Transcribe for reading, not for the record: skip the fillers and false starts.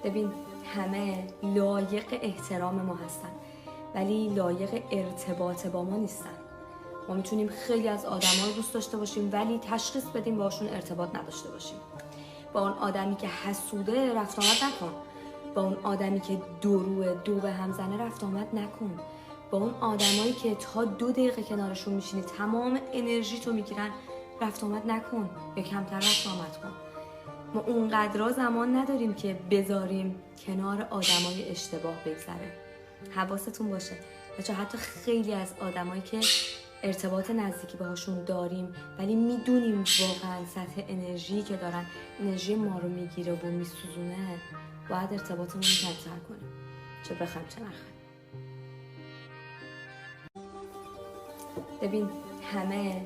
ببین، همه لایق احترام ما هستن ولی لایق ارتباط با ما نیستن. ما میتونیم خیلی از آدما رو دوست داشته باشیم ولی تشخیص بدیم باشون ارتباط نداشته باشیم. با اون آدمی که حسوده رفت آمد نکن. با اون آدمی که دو به هم زنه رفت آمد نکن. با اون آدمایی که تا 2 دقیقه کنارشون میشینی تمام انرژی تو میگیرن رفت آمد نکن یا کمتر رفت آمد کن. ما اونقدر زمان نداریم که بذاریم کنار آدمای اشتباه بگذره. حواستون باشه بچه، حتی خیلی از آدمایی که ارتباط نزدیکی باهاشون داریم ولی میدونیم واقعا سطح انرژی که دارن انرژی ما رو میگیره و میسوزونه، باید ارتباطمون رو کمتر کنیم، چه بخوایم چه نخوایم. ببین، همه